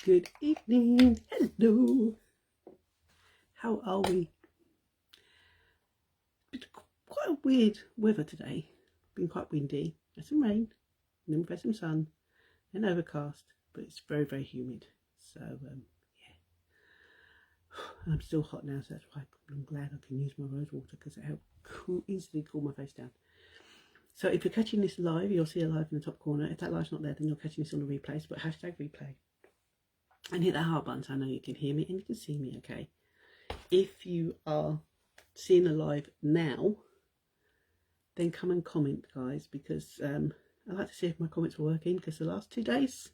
Good evening. Hello. How are we? It's quite a weird weather today. Been quite windy. There's some rain, and then we've had some sun, and overcast, but it's very, very humid. So, yeah. I'm still hot now, so that's why I'm glad I can use my rose water because it helps instantly cool my face down. So if you're catching this live, you'll see a live in the top corner. If that live's not there, then you're catching this on a replay. But hashtag replay. And hit that heart button so I know you can hear me and you can see me, okay? If you are seeing a live now, then come and comment, guys, because I like to see if my comments are working, because the last 2 days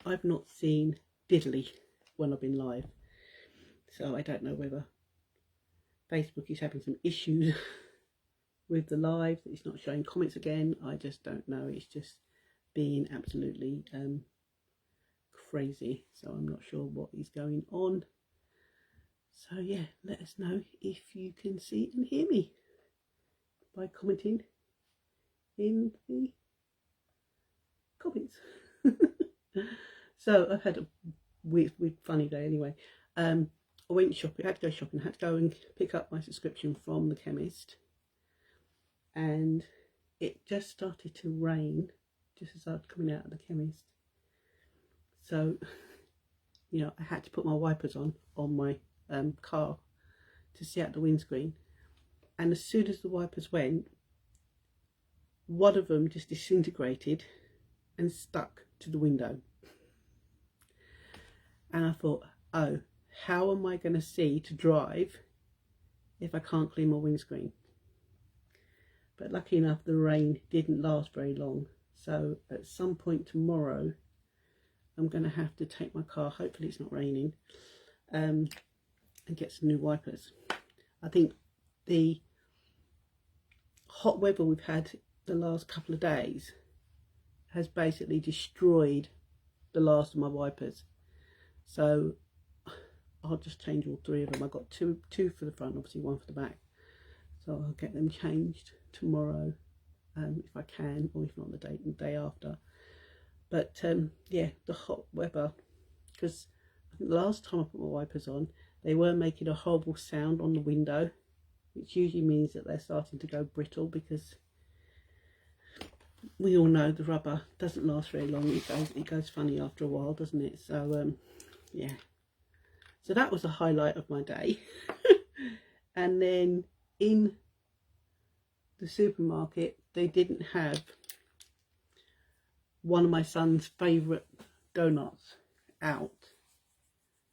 I've not seen diddly when I've been live. So I don't know whether Facebook is having some issues with the live, that it's not showing comments again. I just don't know. It's just being absolutely crazy, so I'm not sure what is going on. So yeah, let us know if you can see and hear me by commenting in the comments. So I've had a weird funny day anyway. I went shopping. I had to go shopping. I had to go and pick up my subscription from the chemist, and it just started to rain just as I was coming out of the chemist. So, you know, I had to put my wipers on my car to see out the windscreen. And as soon as the wipers went, one of them just disintegrated and stuck to the window. And I thought, oh, how am I going to see to drive if I can't clean my windscreen? But lucky enough, the rain didn't last very long. So at some point tomorrow, I'm going to have to take my car, hopefully it's not raining, and get some new wipers. I think the hot weather we've had the last couple of days has basically destroyed the last of my wipers. So I'll just change all 3 of them. I've got two for the front, obviously 1 for the back. So I'll get them changed tomorrow, if I can, or if not the day after. But yeah, the hot weather, because I think the last time I put my wipers on, they were making a horrible sound on the window, which usually means that they're starting to go brittle, because we all know the rubber doesn't last very long. It goes funny after a while, doesn't it? So yeah, so that was a highlight of my day. And then in the supermarket, they didn't have one of my son's favourite donuts out,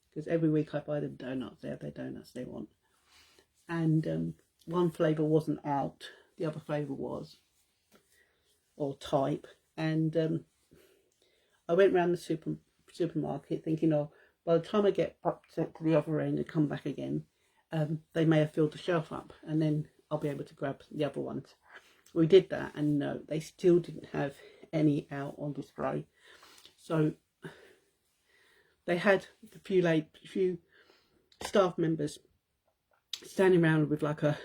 because every week I buy them donuts. They have their donuts they want, and one flavour wasn't out, the other flavour was, or type. And I went round the supermarket thinking, oh, by the time I get up to the other end and come back again, they may have filled the shelf up, and then I'll be able to grab the other ones. We did that, and no, they still didn't have any out on display. So they had a few staff members standing around with like a,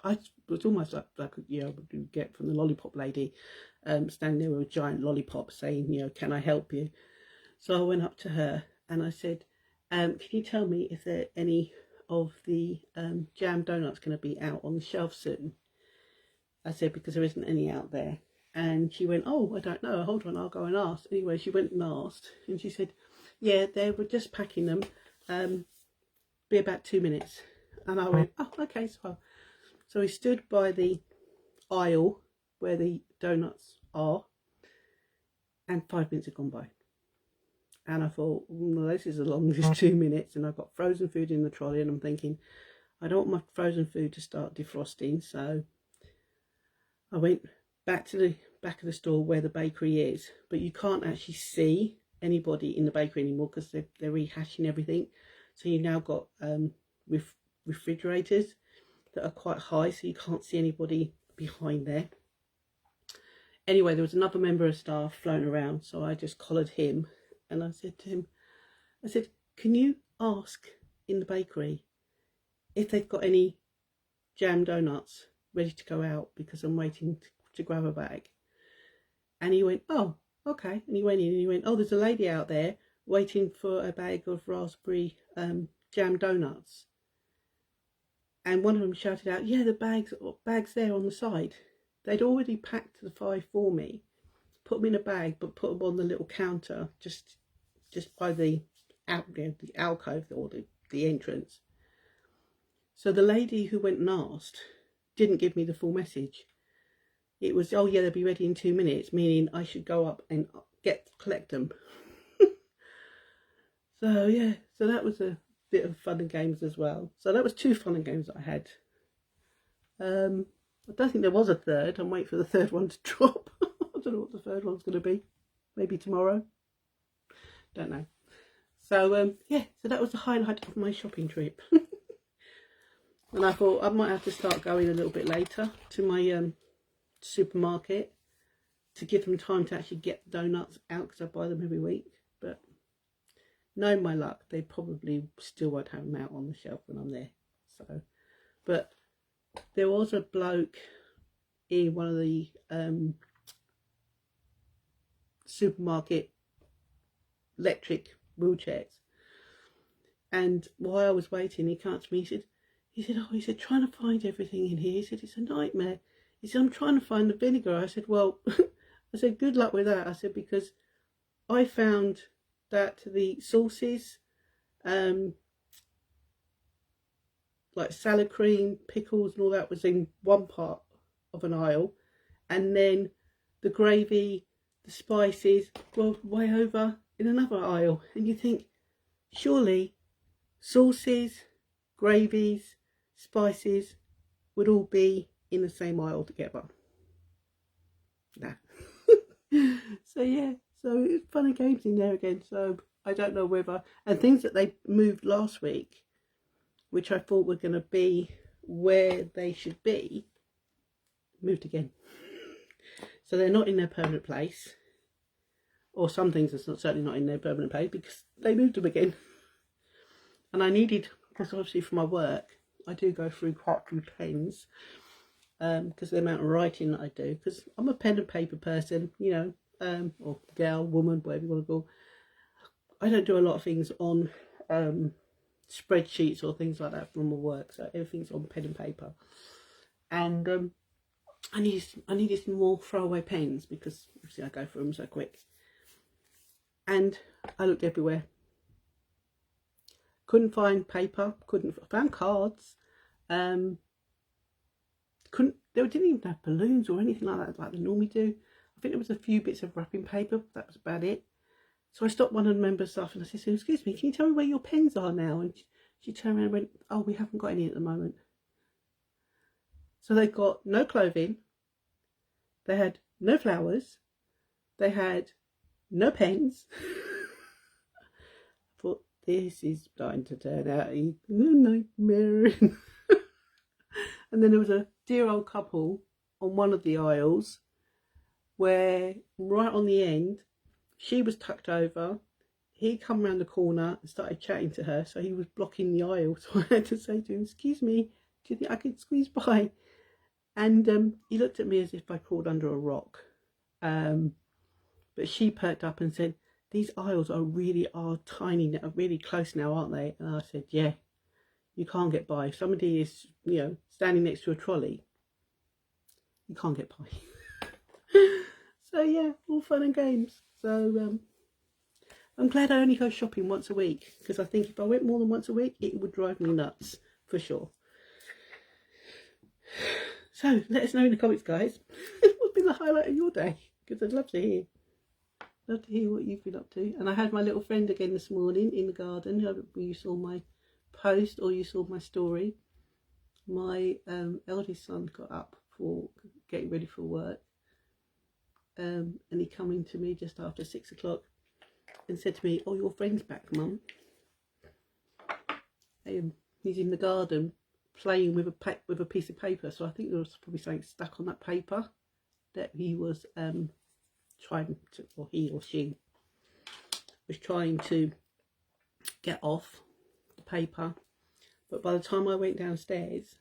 I was almost like you know, what you get from the lollipop lady, standing there with a giant lollipop saying, you know, can I help you? So I went up to her and I said, can you tell me if there any of the jam donuts going to be out on the shelf soon? I said, because there isn't any out there. And she went, oh, I don't know, hold on, I'll go and ask. Anyway, she went and asked, and she said, yeah, they were just packing them, be about 2 minutes. And I went, oh, okay. So we stood by the aisle where the donuts are, and 5 minutes had gone by. And I thought, well, this is as long as 2 minutes, and I've got frozen food in the trolley, and I'm thinking, I don't want my frozen food to start defrosting. So I went back to the back of the store where the bakery is, but you can't actually see anybody in the bakery anymore because they're rehashing everything. So you've now got refrigerators that are quite high, so you can't see anybody behind there. Anyway, there was another member of staff floating around, so I just collared him, and I said to him, I said, can you ask in the bakery if they've got any jam donuts ready to go out, because I'm waiting to grab a bag. And he went, oh, okay. And he went in and he went, oh, there's a lady out there waiting for a bag of raspberry jam donuts, and one of them shouted out, "Yeah, the bag's there on the side." They'd already packed the 5 for me, put them in a bag, but put them on the little counter just by the alcove or the entrance. So the lady who went and asked didn't give me the full message. It was, "Oh yeah, they'll be ready in 2 minutes," meaning I should go up and collect them. So yeah, so that was a bit of fun and games as well. So that was 2 fun and games that I had. I don't think there was a third. I'm waiting for the third one to drop. I don't know what the third one's going to be. Maybe tomorrow. Don't know. So yeah, so that was the highlight of my shopping trip. And I thought I might have to start going a little bit later to my supermarket to give them time to actually get donuts out, because I buy them every week. But knowing my luck, they probably still won't have them out on the shelf when I'm there. So, but there was a bloke in one of the supermarket electric wheelchairs, and while I was waiting, he came up to me. He said, "Trying to find everything in here." He said, "It's a nightmare." He said, "I'm trying to find the vinegar." I said, "Well," I said, "good luck with that." I said, "Because I found that the sauces, like salad cream, pickles and all that, was in one part of an aisle, and then the gravy, the spices were way over in another aisle." And you think, surely sauces, gravies, spices would all be in the same aisle together. Nah. So yeah, so it's fun and games in there again. So I don't know whether, and things that they moved last week, which I thought were going to be where they should be, moved again. So they're not in their permanent place, or some things are certainly not in their permanent place because they moved them again. And I needed, because obviously for my work, I do go through quite a few pens, because the amount of writing that I do, because I'm a pen and paper person, you know, or girl, woman, whatever you want to call. I don't do a lot of things on spreadsheets or things like that from my work, so everything's on pen and paper. And I needed some more throwaway pens, because obviously I go through them so quick. And I looked everywhere. Couldn't find paper. Found cards. They didn't even have balloons or anything like that, like they normally do. I think there was a few bits of wrapping paper. That was about it. So I stopped one of the members' staff and I said, "Excuse me, can you tell me where your pens are now?" And she turned around and went, "Oh, we haven't got any at the moment." So they got no clothing. They had no flowers. They had no pens. I thought, this is going to turn out a nightmare. And then there was a dear old couple on one of the aisles where right on the end, she was tucked over. He come around the corner and started chatting to her, so he was blocking the aisle. So I had to say to him, "Excuse me, do you think I could squeeze by?" And he looked at me as if I crawled under a rock. But she perked up and said, "These aisles really are tiny, are really close now, aren't they?" And I said, "Yeah, you can't get by. If somebody is, standing next to a trolley, you can't get by." So yeah, all fun and games. So I'm glad I only go shopping once a week, because I think if I went more than once a week, it would drive me nuts for sure. So let us know in the comments, guys. What's been the highlight of your day? Because I'd love to hear. Love to hear what you've been up to. And I had my little friend again this morning in the garden. You saw my post or you saw my story. My eldest son got up for getting ready for work, and he come in to me just after 6 o'clock and said to me, "Oh, your friend's back, Mum." He's in the garden playing with a piece of paper, so I think there was probably something stuck on that paper that he was trying to, or he or she was trying to get off the paper. But by the time I went downstairs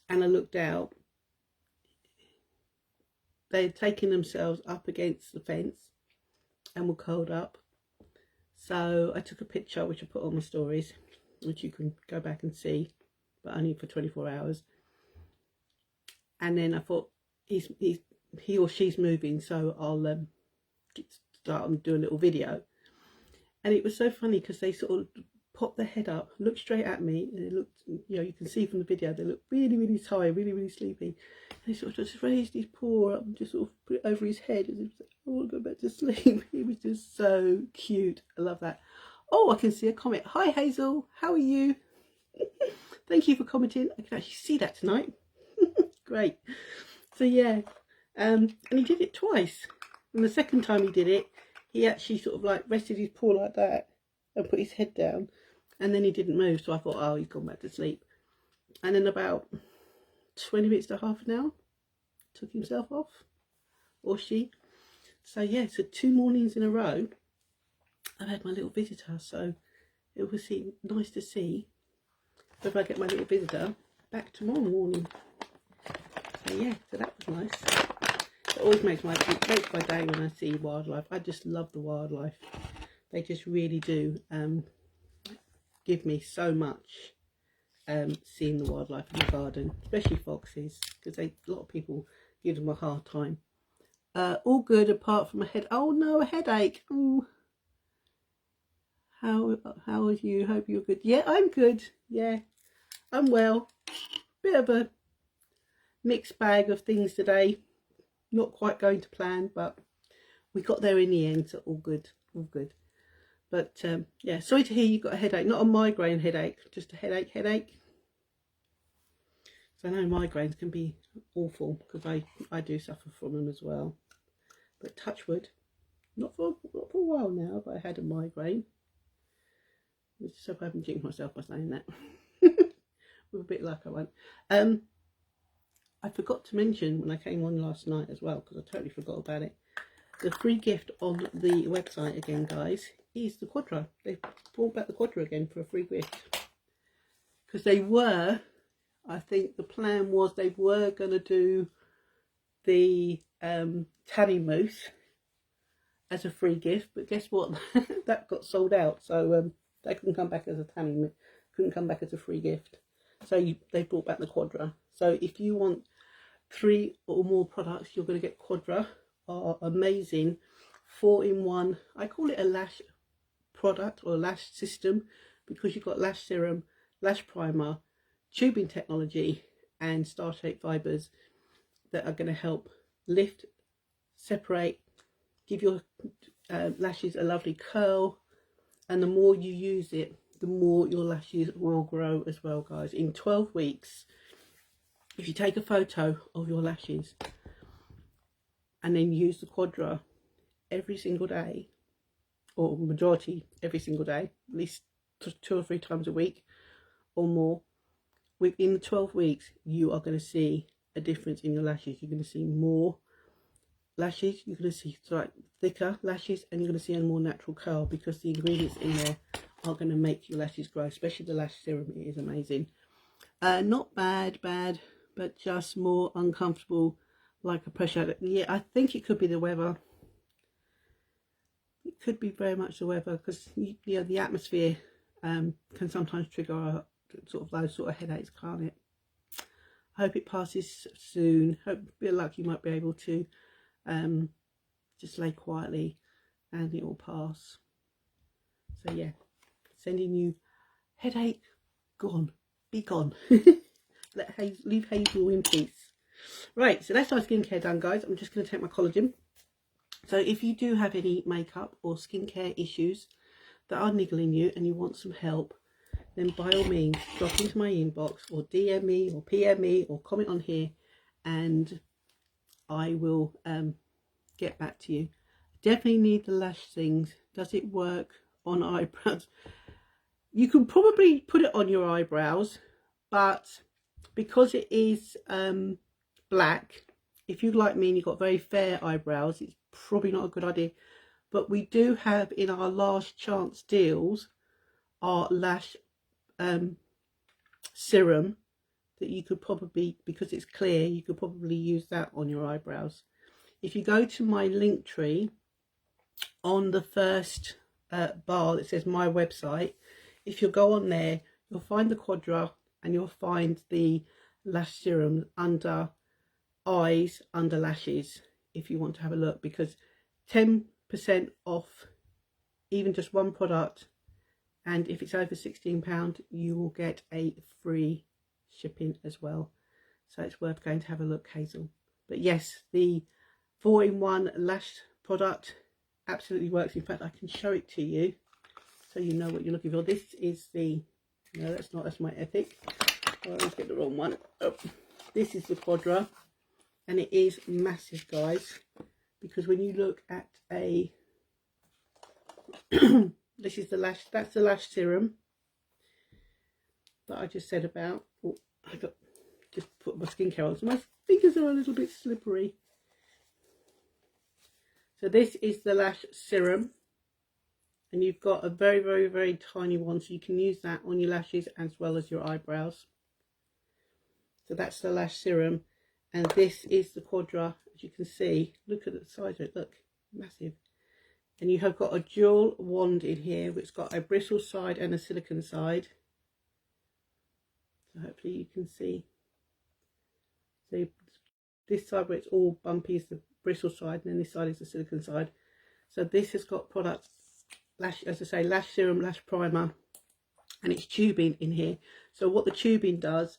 and I looked out, they had taken themselves up against the fence and were curled up. So I took a picture which I put on my stories, which you can go back and see, but only for 24 hours. And then I thought he or she's moving, so I'll start and do a little video. And it was so funny because they sort of popped their head up, looked straight at me, and it looked, you know, you can see from the video they look really, really tired, really, really sleepy. And he sort of just raised his paw up and just sort of put it over his head as if, I want to go back to sleep. He was just so cute. I love that. Oh, I can see a comment. Hi Hazel, how are you? Thank you for commenting. I can actually see that tonight. Great. So yeah, and he did it twice. And the second time he did it, he actually sort of like rested his paw like that and put his head down, and then he didn't move. So I thought, oh, he's gone back to sleep. And then about 20 minutes to half an hour, took himself off, or she. So yeah, so 2 mornings in a row I've had my little visitor. So it was nice to see whether I get my little visitor back tomorrow morning. So yeah, so that was nice. It always makes my day when I see wildlife. I just love the wildlife. They just really do give me so much, seeing the wildlife in the garden, especially foxes, because a lot of people give them a hard time. All good apart from a head. Oh no, a headache. Ooh. How are you? Hope you're good. Yeah, I'm good. Yeah, I'm well. Bit of a mixed bag of things today. Not quite going to plan, but we got there in the end, so all good, all good. But yeah, sorry to hear you got a headache. Not a migraine headache, just a headache. So I know migraines can be awful, because I do suffer from them as well. But touch wood, not for a while now, but I had a migraine. I just hope I haven't jinxed myself by saying that. With a bit of luck I won't. I forgot to mention when I came on last night as well, because I totally forgot about it. The free gift on the website again, guys, is the Quadra. They brought back the Quadra again for a free gift. Because they were, I think the plan was they were going to do the tanning mousse as a free gift, but guess what? That got sold out, so they couldn't come back as a tanning, couldn't come back as a free gift. So they brought back the Quadra. So if you want 3 or more products, you're going to get Quadra. Are amazing 4-in-1. I call it a lash product or a lash system, because you've got lash serum, lash primer, tubing technology, and star shaped fibers that are going to help lift, separate, give your lashes a lovely curl. And the more you use it, the more your lashes will grow as well, guys. In 12 weeks, if you take a photo of your lashes and then use the Quadra every single day, or majority every single day, at least 2 or 3 times a week or more, within 12 weeks you are going to see a difference in your lashes. You're going to see more lashes, you're going to see like thicker lashes, and you're going to see a more natural curl, because the ingredients in there are going to make your lashes grow, especially the lash serum. It is amazing. Not bad, but just more uncomfortable, like a pressure. Yeah, I think it could be the weather. It could be very much the weather, because you know, the atmosphere can sometimes trigger sort of those sort of headaches, can't it? I hope it passes soon. Hope, a bit of luck, you might be able to just lay quietly and it will pass. So yeah, sending you headache, gone, be gone. Leave Hazel in peace. Right, so that's our skincare done, guys. I'm just going to take my collagen. So if you do have any makeup or skincare issues that are niggling you and you want some help, then by all means drop into my inbox, or DM me, or PM me, or comment on here, and I will get back to you. Definitely need the lash things. Does it work on eyebrows? You can probably put it on your eyebrows, but because it is black, if you like me and you've got very fair eyebrows, it's probably not a good idea. But we do have in our last chance deals our lash serum that you could probably, because it's clear, you could probably use that on your eyebrows. If you go to my Linktree, on the first bar that says my website. If you go on there, you'll find the Quadra and you'll find the lash serum under eyes, under lashes, if you want to have a look, because 10% off even just one product, and if it's over £16 you will get a free shipping as well. So it's worth going to have a look, Hazel. But yes, the 4-in-1 lash product absolutely works. In fact, I can show it to you so you know what you're looking for. This is the, no, that's not, that's my Ethic. Oh, let's get the wrong one. Oh, this is the Quadra, and it is massive, guys, because when you look at a this is the lash, that's the lash serum that I just said about. Oh, I got just put my skincare on, so my fingers are a little bit slippery. So this is the lash serum, and you've got a very, very, very tiny one, so you can use that on your lashes as well as your eyebrows. So that's the lash serum, and this is the Quadra. As you can see, look at the size of it, look, massive. And you have got a dual wand in here, which has got a bristle side and a silicone side. So hopefully you can see. So this side where it's all bumpy is the bristle side, and then this side is the silicone side. So this has got products, lash, as I say, lash serum, lash primer, and it's tubing in here. So what the tubing does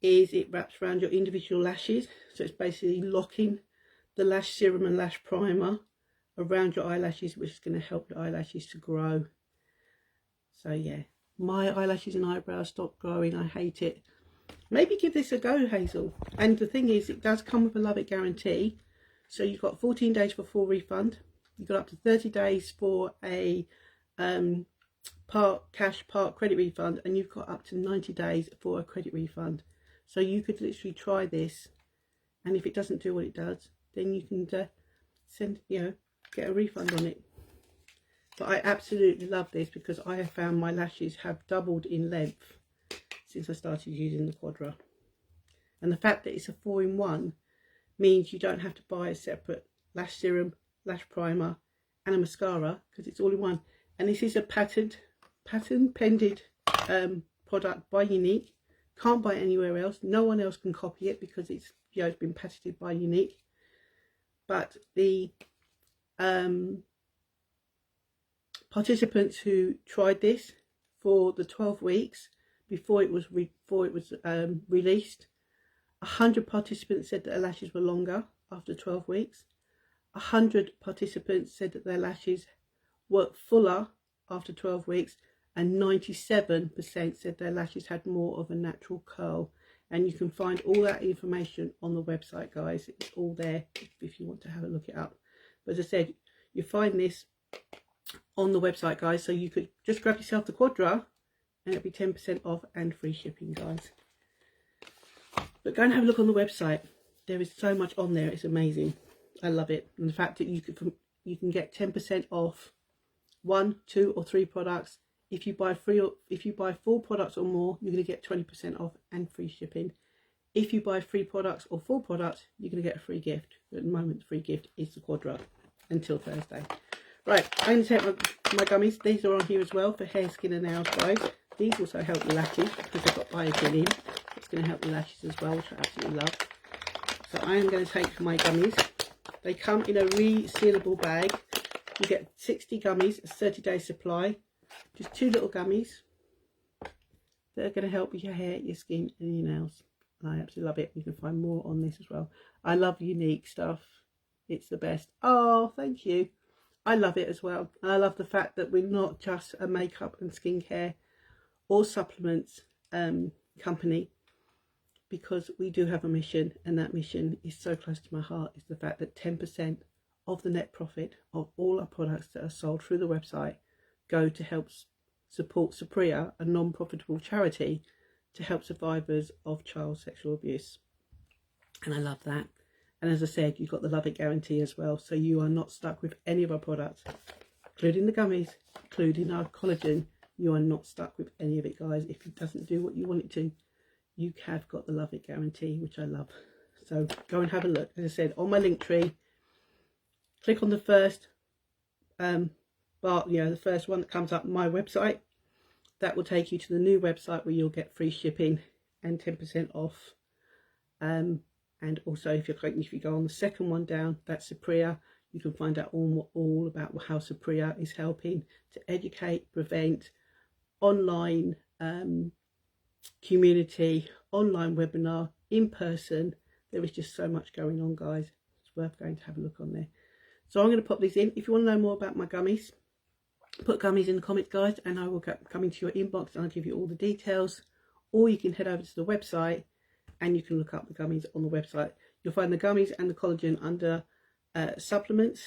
is it wraps around your individual lashes. So it's basically locking the lash serum and lash primer around your eyelashes, which is going to help your eyelashes to grow. So yeah, my eyelashes and eyebrows stopped growing. I hate it. Maybe give this a go, Hazel. And the thing is, it does come with a love it guarantee. So you've got 14 days for full refund. You've got up to 30 days for a part cash, part credit refund, and you've got up to 90 days for a credit refund. So you could literally try this, and if it doesn't do what it does, then you can send, you know, get a refund on it. But I absolutely love this because I have found my lashes have doubled in length since I started using the Quadra. And the fact that it's a 4-in-1 means you don't have to buy a separate lash serum, lash primer and a mascara, because it's all in one. And this is a patent pended product by Unique. Can't buy it anywhere else. No one else can copy it because it's, you know, it's been patented by Unique. But the participants who tried this for the 12 weeks before it was released, 100 participants said that their lashes were longer after 12 weeks. 100 participants said that their lashes were fuller after 12 weeks, and 97% said their lashes had more of a natural curl. And you can find all that information on the website, guys. It's all there if you want to have a look it up. But as I said, you find this on the website, guys, so you could just grab yourself the Quadra and it'll be 10% off and free shipping, guys. But go and have a look on the website. There is so much on there, it's amazing. I love it. And the fact that you can get 10% off 1, 2 or 3 products. If you buy 4 products or more, you're going to get 20% off and free shipping. If you buy 3 products or 4 products, you're going to get a free gift. But at the moment, the free gift is the Quadra until Thursday. Right, I'm going to take my gummies. These are on here as well for hair, skin and nails, guys. These also help the lashes because they've got biotin in. It's going to help the lashes as well, which I absolutely love. So I am going to take my gummies. They come in a resealable bag. You get 60 gummies, a 30-day supply. Just 2 little gummies that are going to help with your hair, your skin and your nails. And I absolutely love it. You can find more on this as well. I love Unique stuff. It's the best. Oh, thank you. I love it as well. And I love the fact that we're not just a makeup and skincare or supplements company, because we do have a mission, and that mission is so close to my heart. Is the fact that 10% of the net profit of all our products that are sold through the website go to help support Supriya, a non-profitable charity to help survivors of child sexual abuse. And I love that. And as I said, you've got the Love It guarantee as well, so you are not stuck with any of our products, including the gummies, including our collagen. You are not stuck with any of it, guys. If it doesn't do what you want it to, you have got the Love It guarantee, which I love. So go and have a look. As I said, on my Linktree, click on the first But you know, the first one that comes up on my website, that will take you to the new website where you'll get free shipping and 10% off. And also if you go on the second one down, that's Sapria, you can find out all about how Sapria is helping to educate, prevent, online community, online webinar, in person. There is just so much going on, guys. It's worth going to have a look on there. So I'm going to pop these in. If you want to know more about my gummies, put gummies in the comments, guys, and I will come into your inbox and I'll give you all the details. Or you can head over to the website and you can look up the gummies on the website. You'll find the gummies and the collagen under supplements.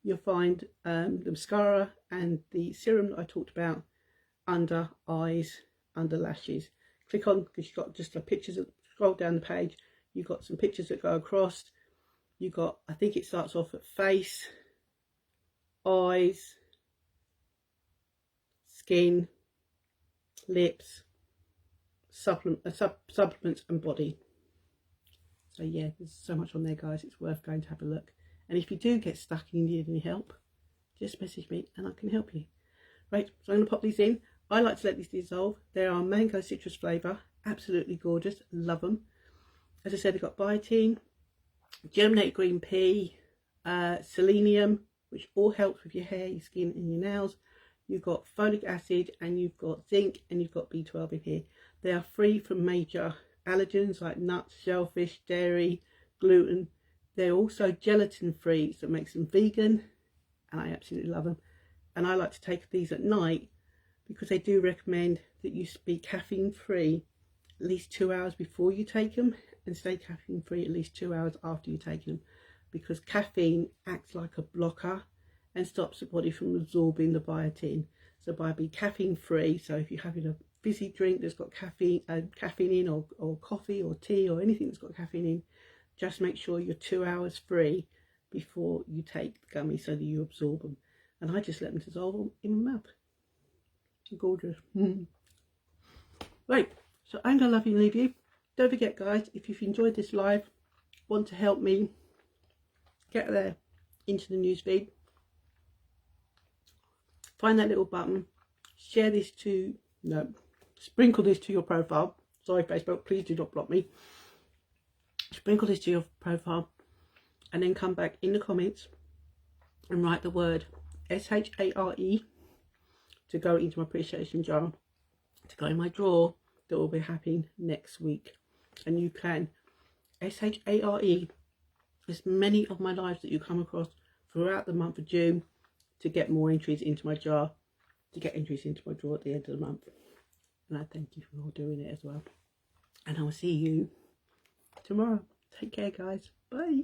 You'll find the mascara and the serum that I talked about under eyes, under lashes. Click on, because you've got just the pictures, scroll down the page, you've got some pictures that go across. You've got, I think it starts off at face, eyes, skin, lips, supplements and body. So yeah, there's so much on there, guys. It's worth going to have a look. And if you do get stuck and you need any help, just message me and I can help you. Right, so I'm going to pop these in. I like to let these dissolve. They are mango citrus flavour, absolutely gorgeous, love them. As I said, they've got biotin, germinated green pea, selenium, which all helps with your hair, your skin and your nails. You've got folic acid and you've got zinc and you've got B12 in here. They are free from major allergens like nuts, shellfish, dairy, gluten. They're also gelatin free, so it makes them vegan, and I absolutely love them. And I like to take these at night because they do recommend that you be caffeine free at least 2 hours before you take them and stay caffeine free at least 2 hours after you take them, because caffeine acts like a blocker and stops the body from absorbing the biotin. So by being caffeine free, so if you're having a fizzy drink that's got caffeine in, or coffee or tea or anything that's got caffeine in, just make sure you're 2 hours free before you take the gummy so that you absorb them. And I just let them dissolve in my mouth. Gorgeous. Right, so I'm going to love you and leave you. Don't forget, guys, if you've enjoyed this live, want to help me get there into the newsfeed, find that little button, share this to, no, sprinkle this to your profile. Sorry, Facebook, please do not block me. Sprinkle this to your profile and then come back in the comments and write the word SHARE to go into my appreciation jar, to go in my drawer that will be happening next week. And you can SHARE as many of my lives that you come across throughout the month of June to get more entries into my jar, to get entries into my drawer at the end of the month. And I thank you for all doing it as well. And I will see you tomorrow. Take care, guys. Bye.